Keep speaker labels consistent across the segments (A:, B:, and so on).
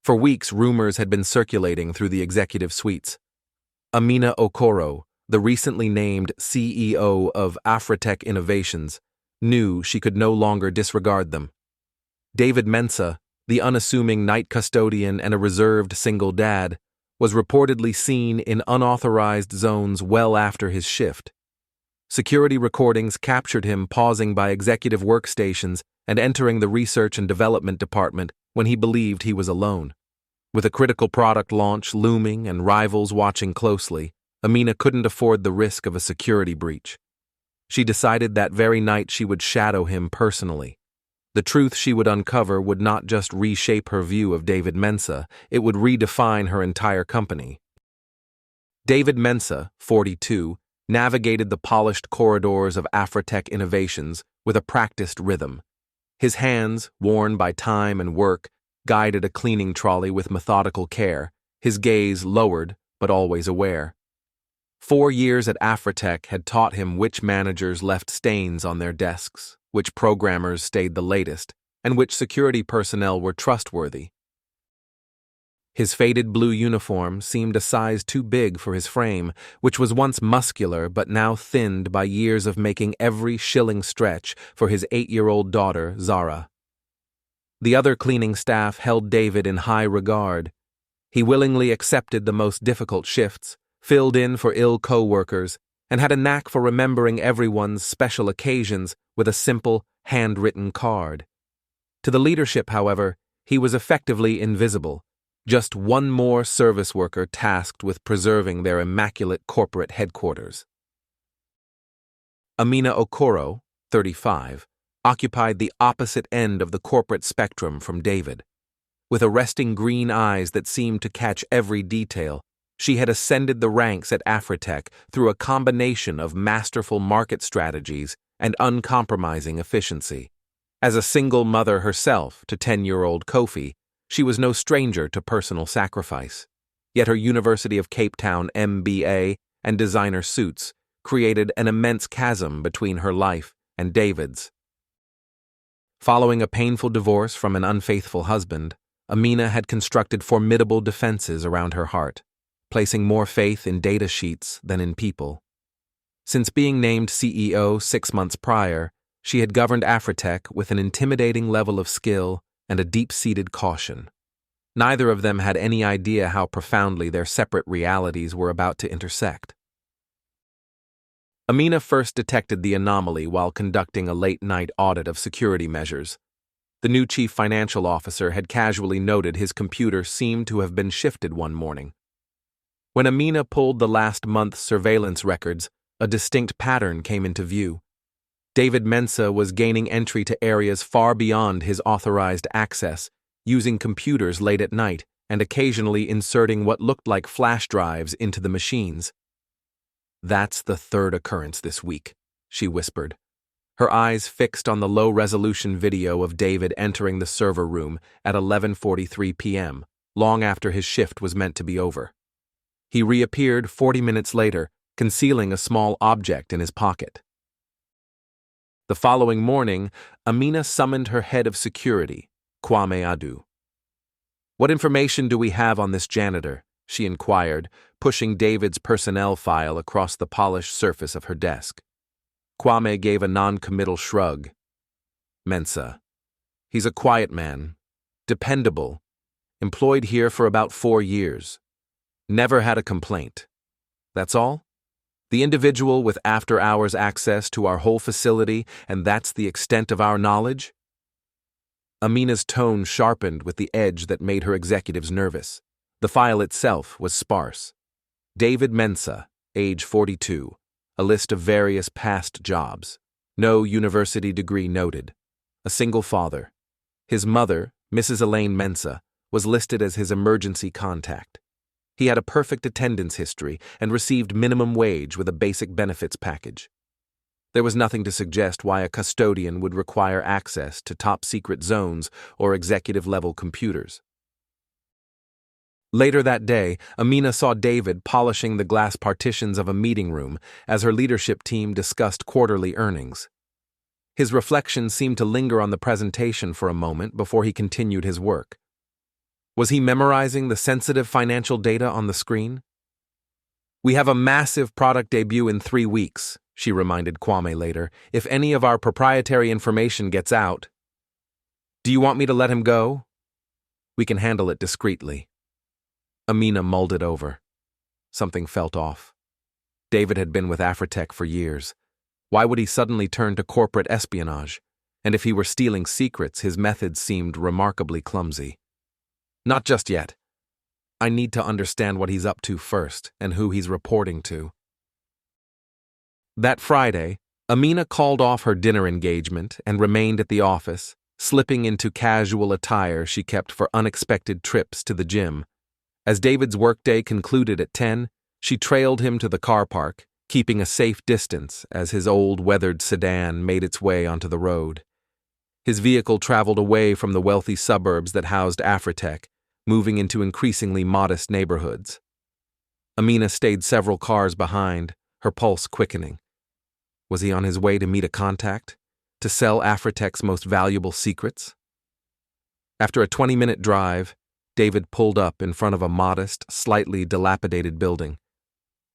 A: For weeks, rumors had been circulating through the executive suites. Amina Okoro, the recently named CEO of Afritech Innovations, knew she could no longer disregard them. David Mensah, the unassuming night custodian and a reserved single dad, was reportedly seen in unauthorized zones well after his shift. Security recordings captured him pausing by executive workstations and entering the research and development department when he believed he was alone. With a critical product launch looming and rivals watching closely, Amina couldn't afford the risk of a security breach. She decided that very night she would shadow him personally. The truth she would uncover would not just reshape her view of David Mensah, it would redefine her entire company. David Mensah, 42, navigated the polished corridors of Afritech Innovations with a practiced rhythm. His hands, worn by time and work, guided a cleaning trolley with methodical care, his gaze lowered but always aware. 4 years at Afritech had taught him which managers left stains on their desks, which programmers stayed the latest, and which security personnel were trustworthy. His faded blue uniform seemed a size too big for his frame, which was once muscular but now thinned by years of making every shilling stretch for his 8-year-old daughter, Zara. The other cleaning staff held David in high regard. He willingly accepted the most difficult shifts, filled in for ill co-workers, and had a knack for remembering everyone's special occasions with a simple, handwritten card. To the leadership, however, he was effectively invisible, just one more service worker tasked with preserving their immaculate corporate headquarters. Amina Okoro, 35, occupied the opposite end of the corporate spectrum from David. With arresting green eyes that seemed to catch every detail, she had ascended the ranks at Afritech through a combination of masterful market strategies and uncompromising efficiency. As a single mother herself to 10-year-old Kofi, she was no stranger to personal sacrifice. Yet her University of Cape Town MBA and designer suits created an immense chasm between her life and David's. Following a painful divorce from an unfaithful husband, Amina had constructed formidable defenses around her heart, placing more faith in data sheets than in people. Since being named CEO 6 months prior, she had governed Afritech with an intimidating level of skill and a deep-seated caution. Neither of them had any idea how profoundly their separate realities were about to intersect. Amina first detected the anomaly while conducting a late-night audit of security measures. The new chief financial officer had casually noted his computer seemed to have been shifted one morning. When Amina pulled the last month's surveillance records, a distinct pattern came into view. David Mensah was gaining entry to areas far beyond his authorized access, using computers late at night and occasionally inserting what looked like flash drives into the machines. "That's the third occurrence this week," she whispered, her eyes fixed on the low-resolution video of David entering the server room at 11:43 p.m., long after his shift was meant to be over. He reappeared 40 minutes later, concealing a small object in his pocket. The following morning, Amina summoned her head of security, Kwame Adu. "What information do we have on this janitor?" she inquired, pushing David's personnel file across the polished surface of her desk. Kwame gave a non-committal shrug. "Mensah. He's a quiet man, dependable, employed here for about 4 years. Never had a complaint. That's all? The individual with after-hours access to our whole facility, and that's the extent of our knowledge?" Amina's tone sharpened with the edge that made her executives nervous. The file itself was sparse. David Mensah, age 42, a list of various past jobs. No university degree noted. A single father. His mother, Mrs. Elaine Mensah, was listed as his emergency contact. He had a perfect attendance history and received minimum wage with a basic benefits package. There was nothing to suggest why a custodian would require access to top-secret zones or executive-level computers. Later that day, Amina saw David polishing the glass partitions of a meeting room as her leadership team discussed quarterly earnings. His reflection seemed to linger on the presentation for a moment before he continued his work. Was he memorizing the sensitive financial data on the screen? "We have a massive product debut in 3 weeks," she reminded Kwame later. "If any of our proprietary information gets out." "Do you want me to let him go?" "We can handle it discreetly." Amina mulled it over. Something felt off. David had been with Afritech for years. Why would he suddenly turn to corporate espionage? And if he were stealing secrets, his methods seemed remarkably clumsy. "Not just yet. I need to understand what he's up to first and who he's reporting to." That Friday, Amina called off her dinner engagement and remained at the office, slipping into casual attire she kept for unexpected trips to the gym. As David's workday concluded at 10, she trailed him to the car park, keeping a safe distance as his old weathered sedan made its way onto the road. His vehicle traveled away from the wealthy suburbs that housed Afritech, moving into increasingly modest neighborhoods. Amina stayed several cars behind, her pulse quickening. Was he on his way to meet a contact? To sell Afritech's most valuable secrets? After a 20-minute drive, David pulled up in front of a modest, slightly dilapidated building.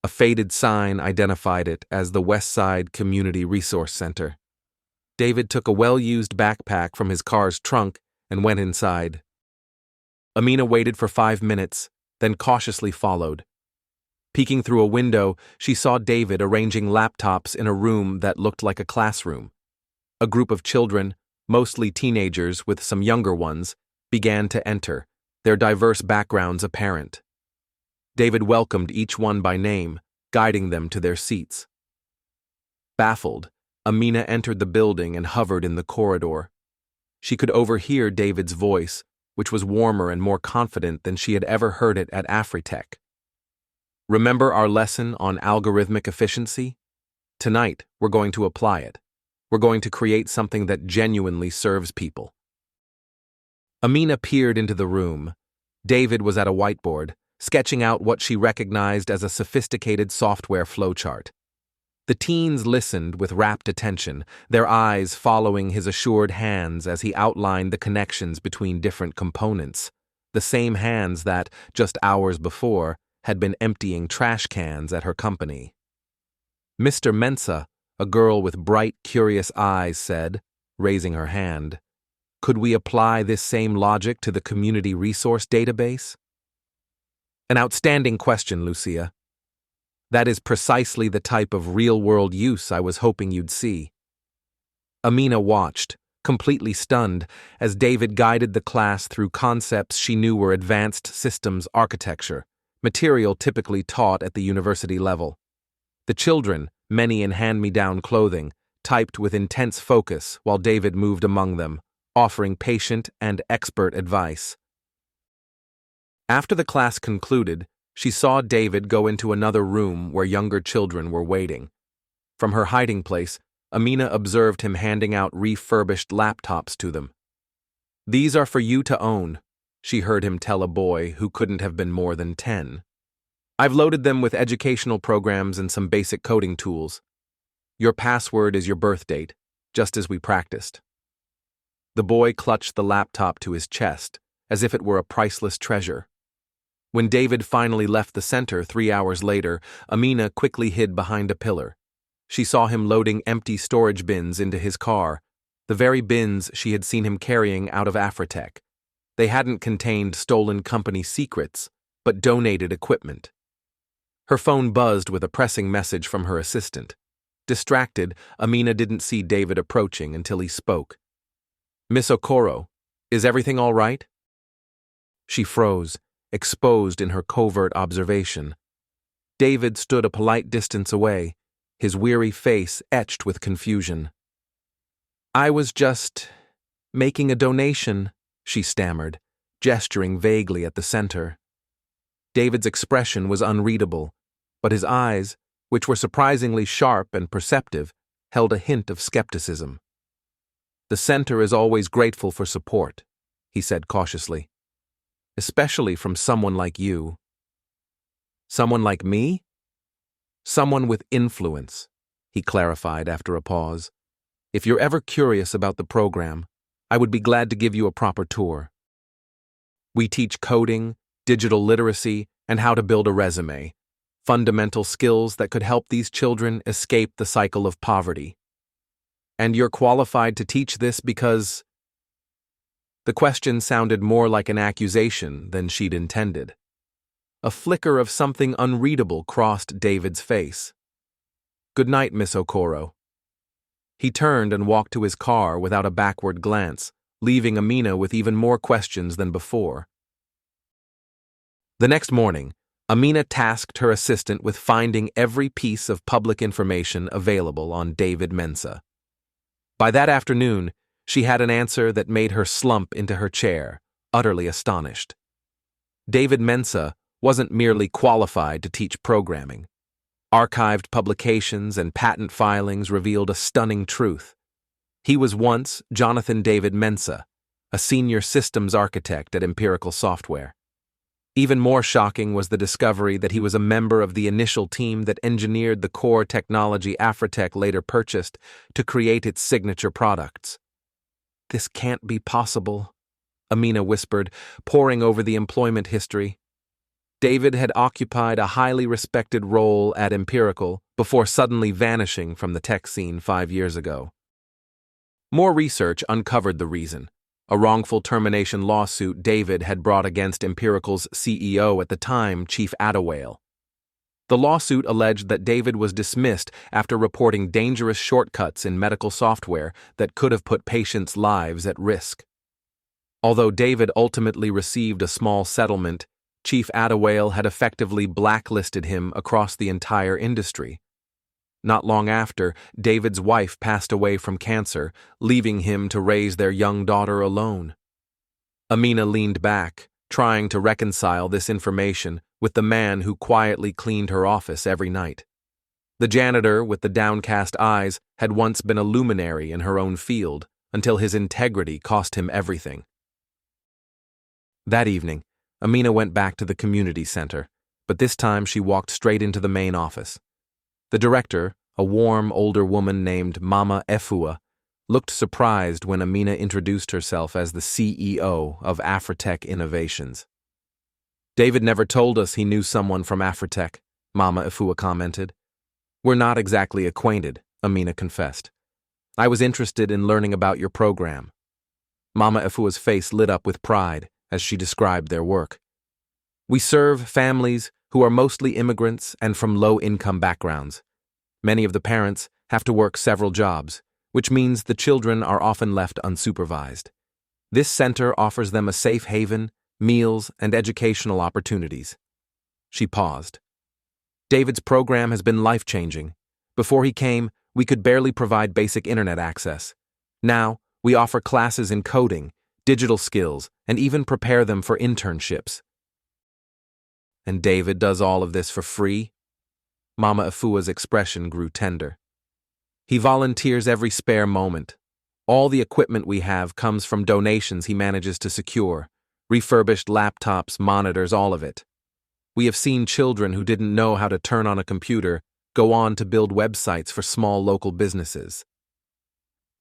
A: A faded sign identified it as the Westside Community Resource Center. David took a well-used backpack from his car's trunk and went inside. Amina waited for 5 minutes, then cautiously followed. Peeking through a window, she saw David arranging laptops in a room that looked like a classroom. A group of children, mostly teenagers with some younger ones, began to enter, their diverse backgrounds apparent. David welcomed each one by name, guiding them to their seats. Baffled, Amina entered the building and hovered in the corridor. She could overhear David's voice, which was warmer and more confident than she had ever heard it at Afritech. "Remember our lesson on algorithmic efficiency? Tonight, we're going to apply it. We're going to create something that genuinely serves people." Amina peered into the room. David was at a whiteboard, sketching out what she recognized as a sophisticated software flowchart. The teens listened with rapt attention, their eyes following his assured hands as he outlined the connections between different components, the same hands that, just hours before, had been emptying trash cans at her company. "Mr. Mensah," a girl with bright, curious eyes said, raising her hand, "could we apply this same logic to the community resource database?" "An outstanding question, Lucia. That is precisely the type of real-world use I was hoping you'd see." Amina watched, completely stunned, as David guided the class through concepts she knew were advanced systems architecture, material typically taught at the university level. The children, many in hand-me-down clothing, typed with intense focus while David moved among them, offering patient and expert advice. After the class concluded, she saw David go into another room where younger children were waiting. From her hiding place, Amina observed him handing out refurbished laptops to them. "These are for you to own," she heard him tell a boy who couldn't have been more than 10. "I've loaded them with educational programs and some basic coding tools. Your password is your birth date, just as we practiced." The boy clutched the laptop to his chest, as if it were a priceless treasure. When David finally left the center 3 hours later, Amina quickly hid behind a pillar. She saw him loading empty storage bins into his car, the very bins she had seen him carrying out of Afritech. They hadn't contained stolen company secrets, but donated equipment. Her phone buzzed with a pressing message from her assistant. Distracted, Amina didn't see David approaching until he spoke. "Miss Okoro, is everything all right?" She froze, exposed in her covert observation. David stood a polite distance away, his weary face etched with confusion. "I was just making a donation," she stammered, gesturing vaguely at the center. David's expression was unreadable, but his eyes, which were surprisingly sharp and perceptive, held a hint of skepticism. "The center is always grateful for support," he said cautiously. "Especially from someone like you." "Someone like me?" "Someone with influence," he clarified after a pause. "If you're ever curious about the program, I would be glad to give you a proper tour." We teach coding, digital literacy, and how to build a resume, fundamental skills that could help these children escape the cycle of poverty. And you're qualified to teach this because… The question sounded more like an accusation than she'd intended. A flicker of something unreadable crossed David's face. "Good night, Miss Okoro." He turned and walked to his car without a backward glance, leaving Amina with even more questions than before. The next morning, Amina tasked her assistant with finding every piece of public information available on David Mensa. By that afternoon, she had an answer that made her slump into her chair, utterly astonished. David Mensa wasn't merely qualified to teach programming. Archived publications and patent filings revealed a stunning truth. He was once Jonathan David Mensa, a senior systems architect at Empirical Software. Even more shocking was the discovery that he was a member of the initial team that engineered the core technology AfriTales later purchased to create its signature products. "This can't be possible," Amina whispered, poring over the employment history. David had occupied a highly respected role at Empirical before suddenly vanishing from the tech scene 5 years ago. More research uncovered the reason: a wrongful termination lawsuit David had brought against Empirical's CEO at the time, Chief Adewale. The lawsuit alleged that David was dismissed after reporting dangerous shortcuts in medical software that could have put patients' lives at risk. Although David ultimately received a small settlement, Chief Adewale had effectively blacklisted him across the entire industry. Not long after, David's wife passed away from cancer, leaving him to raise their young daughter alone. Amina leaned back, trying to reconcile this information with the man who quietly cleaned her office every night. The janitor with the downcast eyes had once been a luminary in her own field, until his integrity cost him everything. That evening, Amina went back to the community center, but this time she walked straight into the main office. The director, a warm older woman named Mama Efua, looked surprised when Amina introduced herself as the CEO of Afritech Innovations. "David never told us he knew someone from Afritech," Mama Efua commented. "We're not exactly acquainted," Amina confessed. "I was interested in learning about your program." Mama Efua's face lit up with pride as she described their work. "We serve families who are mostly immigrants and from low-income backgrounds. Many of the parents have to work several jobs, which means the children are often left unsupervised. This center offers them a safe haven, meals, and educational opportunities." She paused. "David's program has been life-changing. Before he came, we could barely provide basic internet access. Now, we offer classes in coding, digital skills, and even prepare them for internships." "And David does all of this for free?" Mama Efua's expression grew tender. "He volunteers every spare moment. All the equipment we have comes from donations he manages to secure. Refurbished laptops, monitors, all of it. We have seen children who didn't know how to turn on a computer go on to build websites for small local businesses."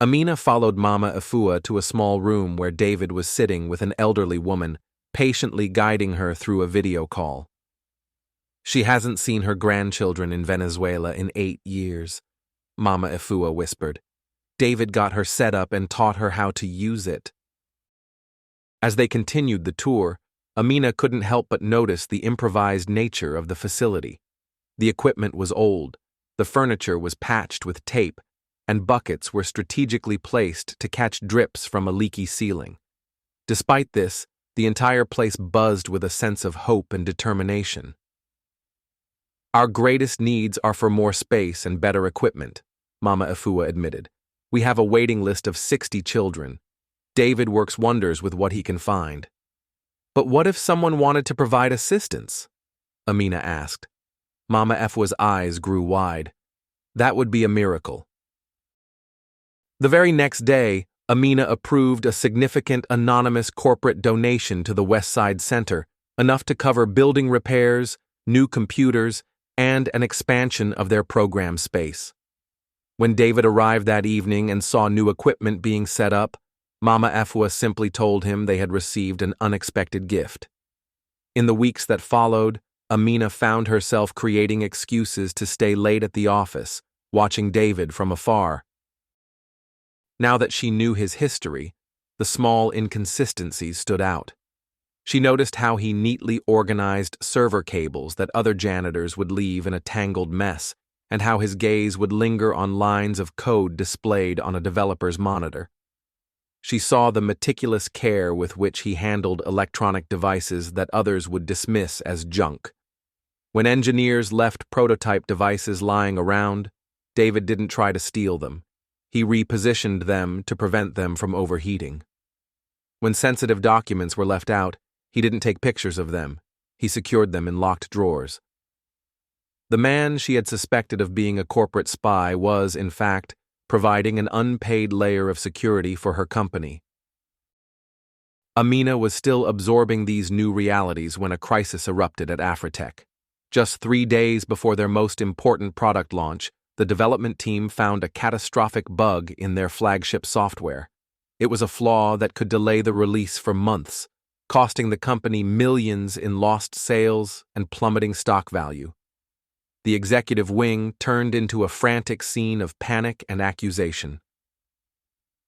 A: Amina followed Mama Efua to a small room where David was sitting with an elderly woman, patiently guiding her through a video call. "She hasn't seen her grandchildren in Venezuela in 8 years, Mama Efua whispered. "David got her set up and taught her how to use it." As they continued the tour, Amina couldn't help but notice the improvised nature of the facility. The equipment was old, the furniture was patched with tape, and buckets were strategically placed to catch drips from a leaky ceiling. Despite this, the entire place buzzed with a sense of hope and determination. "Our greatest needs are for more space and better equipment," Mama Efua admitted. "We have a waiting list of 60 children. David works wonders with what he can find." "But what if someone wanted to provide assistance?" Amina asked. Mama Efua's eyes grew wide. "That would be a miracle." The very next day, Amina approved a significant anonymous corporate donation to the West Side Center, enough to cover building repairs, new computers, and an expansion of their program space. When David arrived that evening and saw new equipment being set up, Mama Afua simply told him they had received an unexpected gift. In the weeks that followed, Amina found herself creating excuses to stay late at the office, watching David from afar. Now that she knew his history, the small inconsistencies stood out. She noticed how he neatly organized server cables that other janitors would leave in a tangled mess, and how his gaze would linger on lines of code displayed on a developer's monitor. She saw the meticulous care with which he handled electronic devices that others would dismiss as junk. When engineers left prototype devices lying around, David didn't try to steal them. He repositioned them to prevent them from overheating. When sensitive documents were left out, he didn't take pictures of them. He secured them in locked drawers. The man she had suspected of being a corporate spy was, in fact, providing an unpaid layer of security for her company. Amina was still absorbing these new realities when a crisis erupted at Afritech. Just 3 days before their most important product launch, the development team found a catastrophic bug in their flagship software. It was a flaw that could delay the release for months, costing the company millions in lost sales and plummeting stock value. The executive wing turned into a frantic scene of panic and accusation.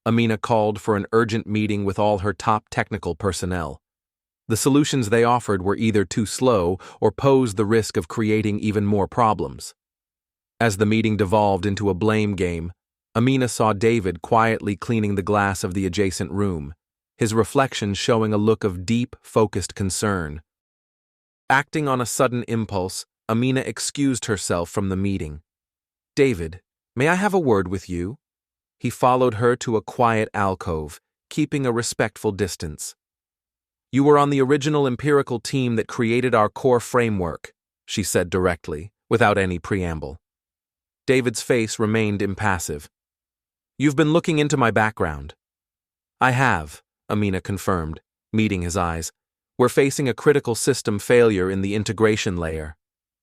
A: Amina called for an urgent meeting with all her top technical personnel. The solutions they offered were either too slow or posed the risk of creating even more problems. As the meeting devolved into a blame game, Amina saw David quietly cleaning the glass of the adjacent room, his reflection showing a look of deep, focused concern. Acting on a sudden impulse, Amina excused herself from the meeting. "David, may I have a word with you?" He followed her to a quiet alcove, keeping a respectful distance. "You were on the original empirical team that created our core framework," she said directly, without any preamble. David's face remained impassive. "You've been looking into my background." "I have," Amina confirmed, meeting his eyes. "We're facing a critical system failure in the integration layer.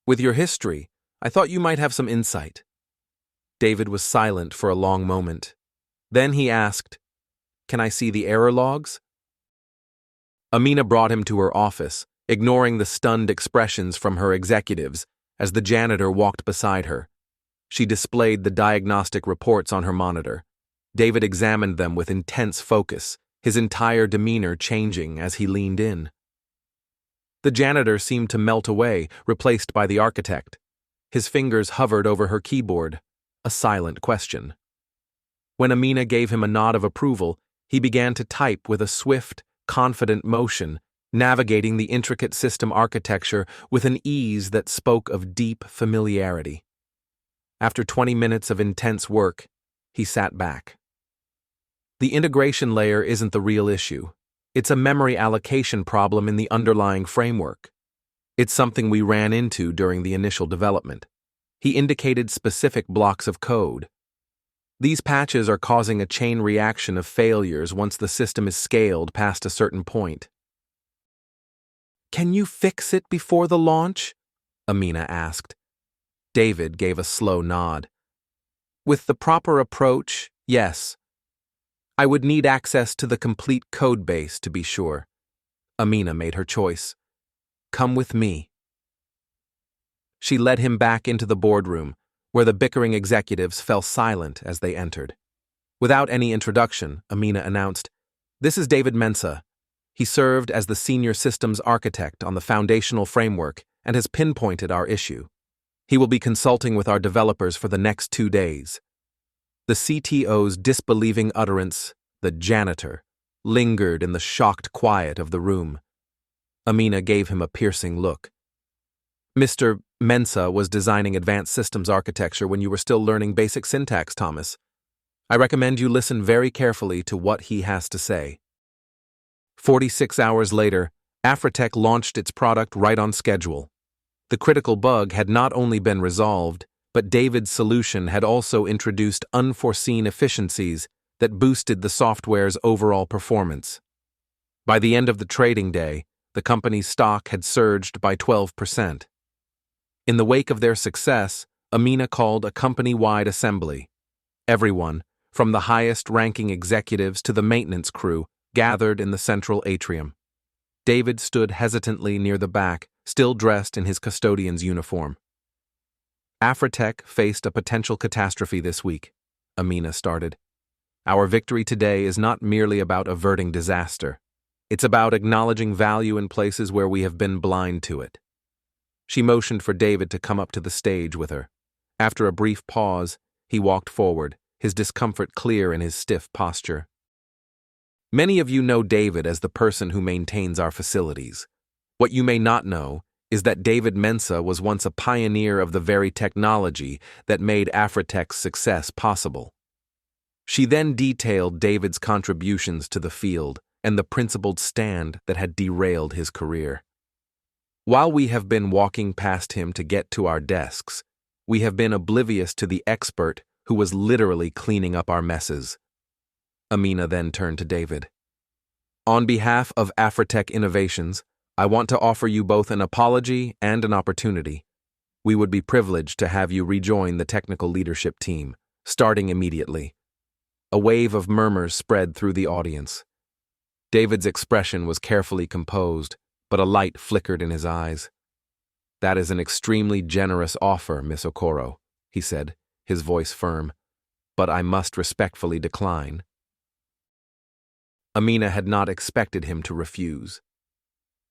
A: With your history, I thought you might have some insight." David was silent for a long moment. Then he asked, "Can I see the error logs?" Amina brought him to her office, ignoring the stunned expressions from her executives as the janitor walked beside her. She displayed the diagnostic reports on her monitor. David examined them with intense focus, his entire demeanor changing as he leaned in. The janitor seemed to melt away, replaced by the architect. His fingers hovered over her keyboard, a silent question. When Amina gave him a nod of approval, he began to type with a swift, confident motion, navigating the intricate system architecture with an ease that spoke of deep familiarity. After 20 minutes of intense work, he sat back. The integration layer isn't the real issue. It's a memory allocation problem in the underlying framework. It's something we ran into during the initial development. He indicated specific blocks of code. These patches are causing a chain reaction of failures once the system is scaled past a certain point. "Can you fix it before the launch?" Amina asked. David gave a slow nod. "With the proper approach, yes. I would need access to the complete code base to be sure." Amina made her choice. "Come with me." She led him back into the boardroom, where the bickering executives fell silent as they entered. Without any introduction, Amina announced, "This is David Mensah. He served as the senior systems architect on the foundational framework and has pinpointed our issue. He will be consulting with our developers for the next 2 days." The CTO's disbelieving utterance, "the janitor," lingered in the shocked quiet of the room. Amina gave him a piercing look. "Mr. Mensah was designing advanced systems architecture when you were still learning basic syntax, Thomas. I recommend you listen very carefully to what he has to say." 46 hours later, Afritech launched its product right on schedule. The critical bug had not only been resolved, but David's solution had also introduced unforeseen efficiencies that boosted the software's overall performance. By the end of the trading day, the company's stock had surged by 12%. In the wake of their success, Amina called a company-wide assembly. Everyone, from the highest-ranking executives to the maintenance crew, gathered in the central atrium. David stood hesitantly near the back, still dressed in his custodian's uniform. Afritech faced a potential catastrophe this week, Amina started. Our victory today is not merely about averting disaster. It's about acknowledging value in places where we have been blind to it. She motioned for David to come up to the stage with her. After a brief pause, he walked forward, his discomfort clear in his stiff posture. Many of you know David as the person who maintains our facilities. What you may not know is that David Mensah was once a pioneer of the very technology that made Afritech's success possible. She then detailed David's contributions to the field and the principled stand that had derailed his career. While we have been walking past him to get to our desks, we have been oblivious to the expert who was literally cleaning up our messes. Amina then turned to David. On behalf of Afritech Innovations, I want to offer you both an apology and an opportunity. We would be privileged to have you rejoin the technical leadership team, starting immediately. A wave of murmurs spread through the audience. David's expression was carefully composed, but a light flickered in his eyes. That is an extremely generous offer, Miss Okoro, he said, his voice firm, but I must respectfully decline. Amina had not expected him to refuse.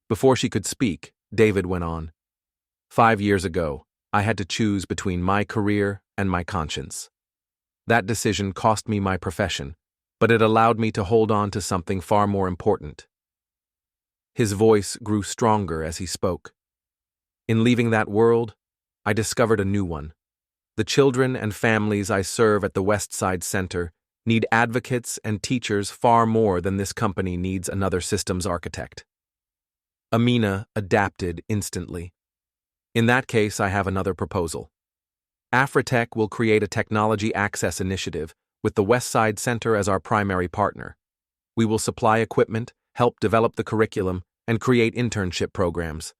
A: Before she could speak, David went on. 5 years ago, I had to choose between my career and my conscience. That decision cost me my profession, but it allowed me to hold on to something far more important. His voice grew stronger as he spoke. In leaving that world, I discovered a new one. The children and families I serve at the West Side Center need advocates and teachers far more than this company needs another systems architect. Amina adapted instantly. In that case, I have another proposal. Afritech will create a technology access initiative with the West Side Center as our primary partner. We will supply equipment, help develop the curriculum, and create internship programs.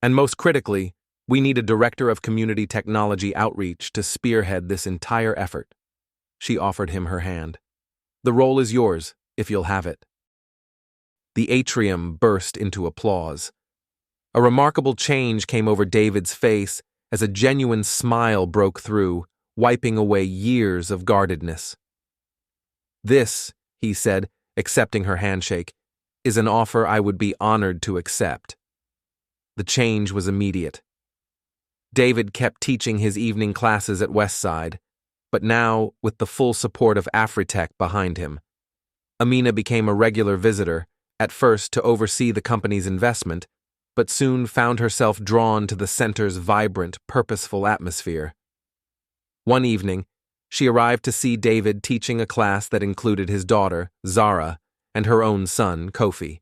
A: And most critically, we need a director of community technology outreach to spearhead this entire effort. She offered him her hand. The role is yours, if you'll have it. The atrium burst into applause. A remarkable change came over David's face as a genuine smile broke through, wiping away years of guardedness. This, he said, accepting her handshake, is an offer I would be honored to accept. The change was immediate. David kept teaching his evening classes at Westside, but now, with the full support of Afritech behind him, Amina became a regular visitor, at first to oversee the company's investment, but soon found herself drawn to the center's vibrant, purposeful atmosphere. One evening, she arrived to see David teaching a class that included his daughter, Zara, and her own son, Kofi.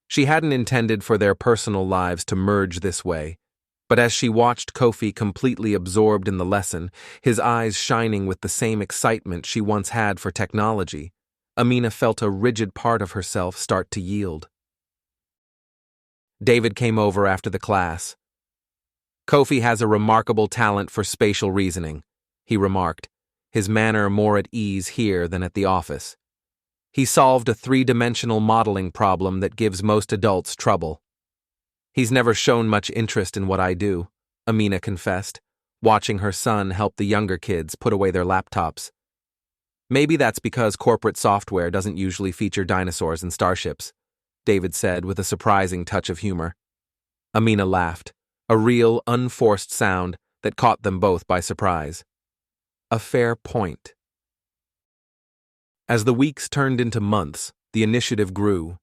A: She hadn't intended for their personal lives to merge this way, but as she watched Kofi completely absorbed in the lesson, his eyes shining with the same excitement she once had for technology, Amina felt a rigid part of herself start to yield. David came over after the class. Kofi has a remarkable talent for spatial reasoning, he remarked, his manner more at ease here than at the office. He solved a 3-dimensional modeling problem that gives most adults trouble. He's never shown much interest in what I do, Amina confessed, watching her son help the younger kids put away their laptops. Maybe that's because corporate software doesn't usually feature dinosaurs and starships, David said with a surprising touch of humor. Amina laughed, a real, unforced sound that caught them both by surprise. A fair point. As the weeks turned into months, the initiative grew.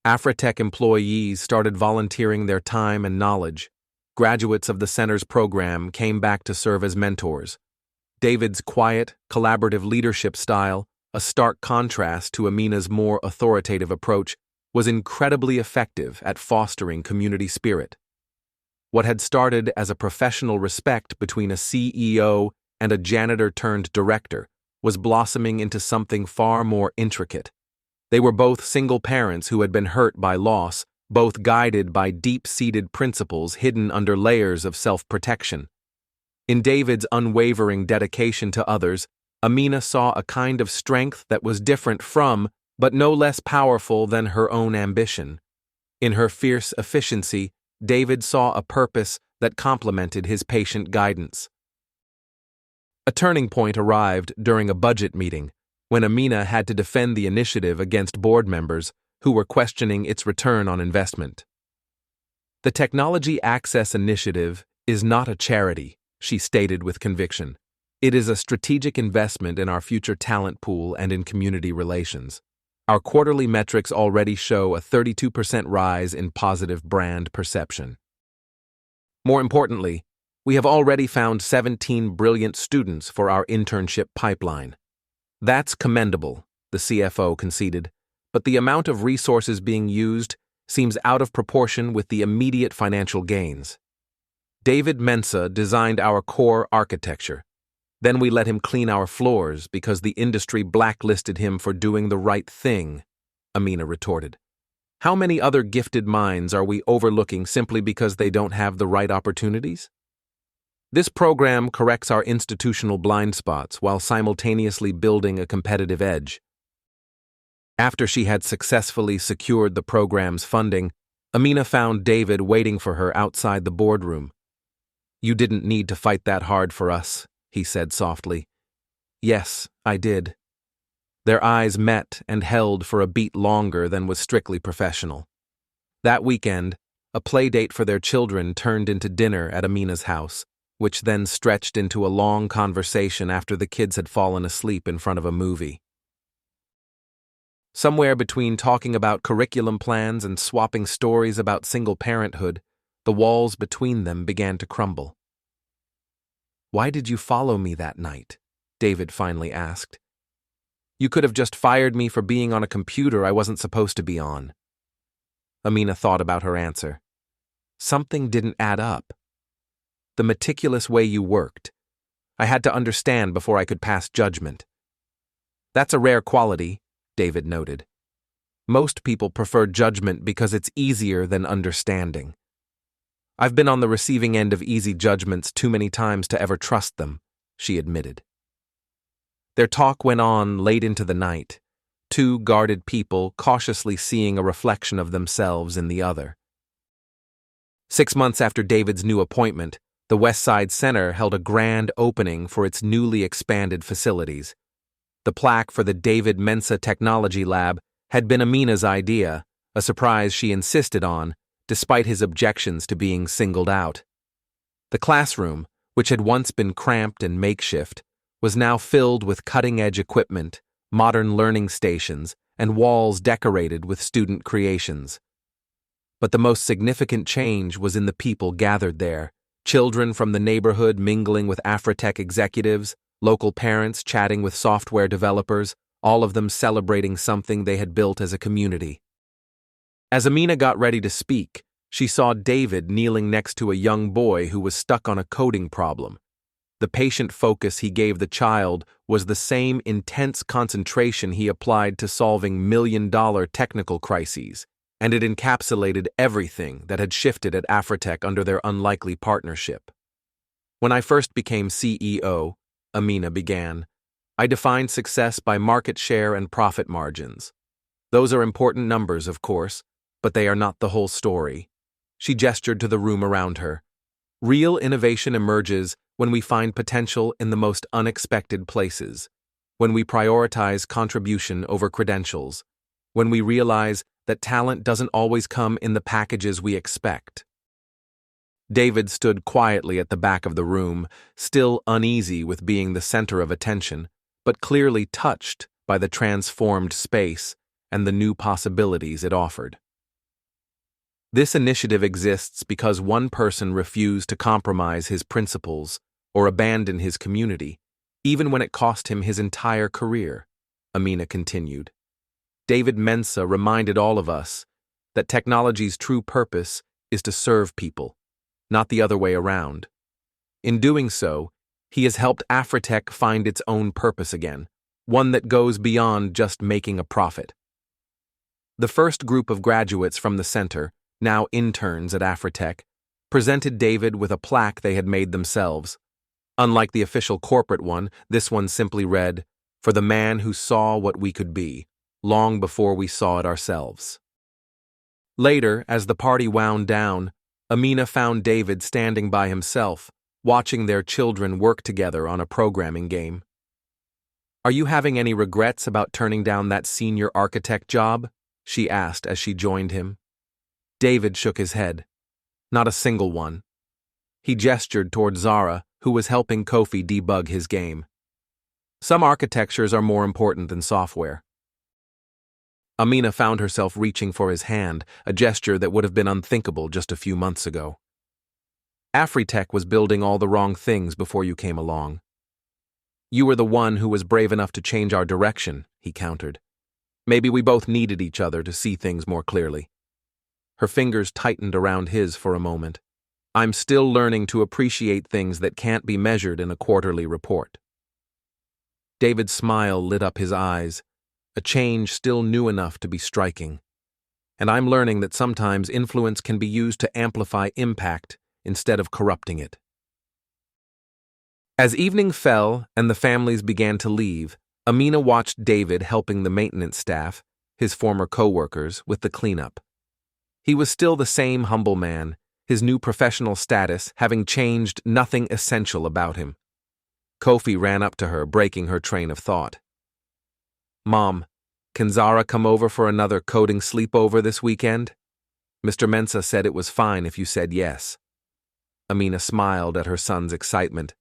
A: Afritech employees started volunteering their time and knowledge. Graduates of the center's program came back to serve as mentors. David's quiet, collaborative leadership style, a stark contrast to Amina's more authoritative approach, was incredibly effective at fostering community spirit. What had started as a professional respect between a CEO and a janitor-turned-director was blossoming into something far more intricate. They were both single parents who had been hurt by loss, both guided by deep-seated principles hidden under layers of self-protection. In David's unwavering dedication to others, Amina saw a kind of strength that was different from, but no less powerful than her own ambition. In her fierce efficiency, David saw a purpose that complemented his patient guidance. A turning point arrived during a budget meeting, when Amina had to defend the initiative against board members who were questioning its return on investment. "The Technology Access Initiative is not a charity," she stated with conviction. "It is a strategic investment in our future talent pool and in community relations. Our quarterly metrics already show a 32% rise in positive brand perception. More importantly, we have already found 17 brilliant students for our internship pipeline." "That's commendable," the CFO conceded, "but the amount of resources being used seems out of proportion with the immediate financial gains. David Mensa designed our core architecture. Then we let him clean our floors because the industry blacklisted him for doing the right thing," Amina retorted. "How many other gifted minds are we overlooking simply because they don't have the right opportunities? This program corrects our institutional blind spots while simultaneously building a competitive edge." After she had successfully secured the program's funding, Amina found David waiting for her outside the boardroom. "You didn't need to fight that hard for us," he said softly. "Yes, I did." Their eyes met and held for a beat longer than was strictly professional. That weekend, a playdate for their children turned into dinner at Amina's house, which then stretched into a long conversation after the kids had fallen asleep in front of a movie. Somewhere between talking about curriculum plans and swapping stories about single parenthood, the walls between them began to crumble. "Why did you follow me that night?" David finally asked. "You could have just fired me for being on a computer I wasn't supposed to be on." Amina thought about her answer. Something didn't add up. "The meticulous way you worked. I had to understand before I could pass judgment." "That's a rare quality," David noted. "Most people prefer judgment because it's easier than understanding. I've been on the receiving end of easy judgments too many times to ever trust them," she admitted. Their talk went on late into the night, two guarded people cautiously seeing a reflection of themselves in the other. 6 months after David's new appointment, the West Side Center held a grand opening for its newly expanded facilities. The plaque for the David Mensa Technology Lab had been Amina's idea, a surprise she insisted on, despite his objections to being singled out. The classroom, which had once been cramped and makeshift, was now filled with cutting-edge equipment, modern learning stations, and walls decorated with student creations. But the most significant change was in the people gathered there, children from the neighborhood mingling with Afritech executives, local parents chatting with software developers, all of them celebrating something they had built as a community. As Amina got ready to speak, she saw David kneeling next to a young boy who was stuck on a coding problem. The patient focus he gave the child was the same intense concentration he applied to solving million-dollar technical crises, and it encapsulated everything that had shifted at Afritech under their unlikely partnership. "When I first became CEO," Amina began, "I defined success by market share and profit margins. Those are important numbers, of course, but they are not the whole story." She gestured to the room around her. "Real innovation emerges when we find potential in the most unexpected places, when we prioritize contribution over credentials, when we realize that talent doesn't always come in the packages we expect." David stood quietly at the back of the room, still uneasy with being the center of attention, but clearly touched by the transformed space and the new possibilities it offered. This initiative exists because one person refused to compromise his principles or abandon his community, even when it cost him his entire career, Amina continued. David Mensa reminded all of us that technology's true purpose is to serve people, not the other way around. In doing so, he has helped Afritech find its own purpose again, one that goes beyond just making a profit. The first group of graduates from the center, now interns at Afritech, presented David with a plaque they had made themselves. Unlike the official corporate one, this one simply read, "For the man who saw what we could be, long before we saw it ourselves." Later, as the party wound down, Amina found David standing by himself, watching their children work together on a programming game. "Are you having any regrets about turning down that senior architect job?" she asked as she joined him. David shook his head. Not a single one. He gestured toward Zara, who was helping Kofi debug his game. "Some architectures are more important than software." Amina found herself reaching for his hand, a gesture that would have been unthinkable just a few months ago. "Afritech was building all the wrong things before you came along." "You were the one who was brave enough to change our direction," he countered. "Maybe we both needed each other to see things more clearly." Her fingers tightened around his for a moment. "I'm still learning to appreciate things that can't be measured in a quarterly report." David's smile lit up his eyes, a change still new enough to be striking. "And I'm learning that sometimes influence can be used to amplify impact instead of corrupting it." As evening fell and the families began to leave, Amina watched David helping the maintenance staff, his former co-workers, with the cleanup. He was still the same humble man, his new professional status having changed nothing essential about him. Kofi ran up to her, breaking her train of thought. "Mom, can Zara come over for another coding sleepover this weekend? Mr. Mensah said it was fine if you said yes." Amina smiled at her son's excitement.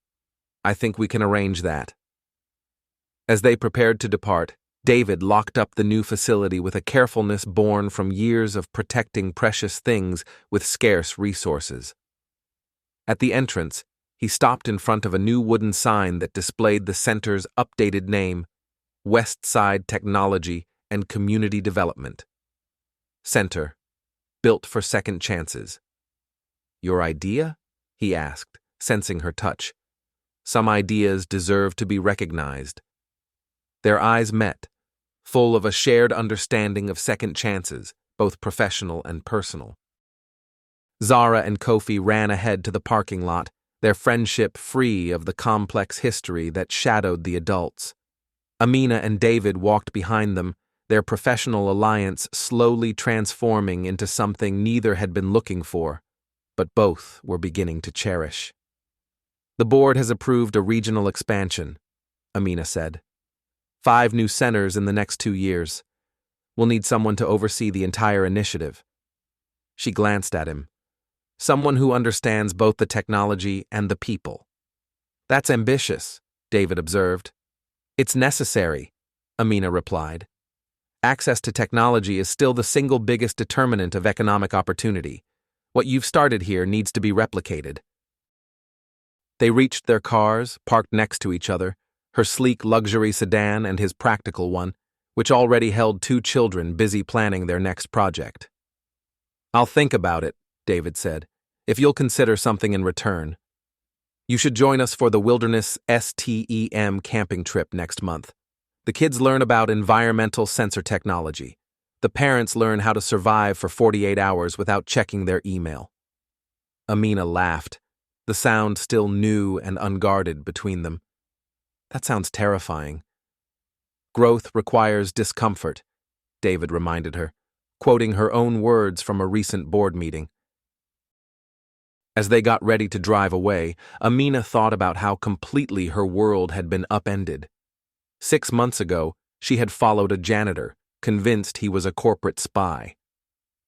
A: "I think we can arrange that." As they prepared to depart, David locked up the new facility with a carefulness born from years of protecting precious things with scarce resources. At the entrance, he stopped in front of a new wooden sign that displayed the center's updated name, Westside Technology and Community Development. Center, built for second chances. "Your idea?" he asked, sensing her touch. Some ideas deserve to be recognized. Their eyes met, full of a shared understanding of second chances, both professional and personal. Zara and Kofi ran ahead to the parking lot, their friendship free of the complex history that shadowed the adults. Amina and David walked behind them, their professional alliance slowly transforming into something neither had been looking for, but both were beginning to cherish. "The board has approved a regional expansion," Amina said. 5 new centers in the next 2 years. We'll need someone to oversee the entire initiative." She glanced at him. "Someone who understands both the technology and the people." "That's ambitious," David observed. "It's necessary," Amina replied. "Access to technology is still the single biggest determinant of economic opportunity. What you've started here needs to be replicated." They reached their cars, parked next to each other, her sleek luxury sedan and his practical one, which already held 2 children busy planning their next project. "I'll think about it," David said, "if you'll consider something in return. You should join us for the Wilderness STEM camping trip next month. The kids learn about environmental sensor technology. The parents learn how to survive for 48 hours without checking their email." Amina laughed, the sound still new and unguarded between them. "That sounds terrifying." "Growth requires discomfort," David reminded her, quoting her own words from a recent board meeting. As they got ready to drive away, Amina thought about how completely her world had been upended. 6 months ago, she had followed a janitor, convinced he was a corporate spy.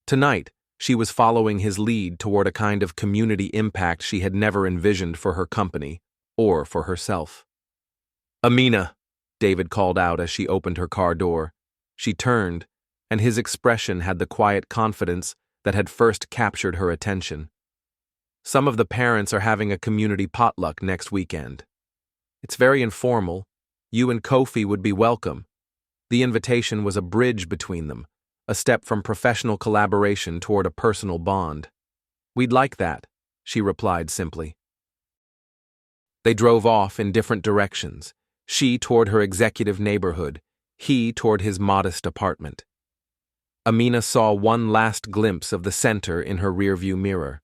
A: Tonight, she was following his lead toward a kind of community impact she had never envisioned for her company or for herself. "Amina," David called out as she opened her car door. She turned, and his expression had the quiet confidence that had first captured her attention. "Some of the parents are having a community potluck next weekend. It's very informal. You and Kofi would be welcome." The invitation was a bridge between them, a step from professional collaboration toward a personal bond. "We'd like that," she replied simply. They drove off in different directions, she toward her executive neighborhood, he toward his modest apartment. Amina saw one last glimpse of the center in her rearview mirror.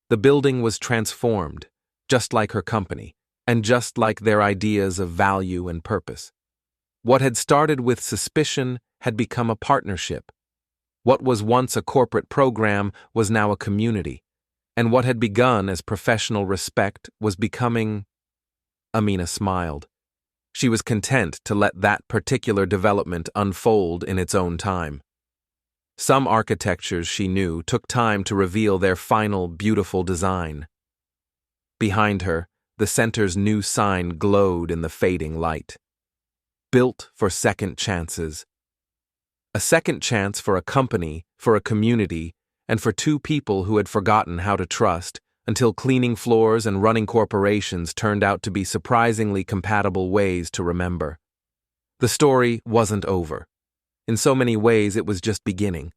A: The building was transformed, just like her company, and just like their ideas of value and purpose. What had started with suspicion had become a partnership. What was once a corporate program was now a community, and what had begun as professional respect was becoming... Amina smiled. She was content to let that particular development unfold in its own time. Some architectures, she knew, took time to reveal their final, beautiful design. Behind her, the center's new sign glowed in the fading light. Built for second chances. A second chance for a company, for a community, and for two people who had forgotten how to trust, until cleaning floors and running corporations turned out to be surprisingly compatible ways to remember. The story wasn't over. In so many ways, it was just beginning.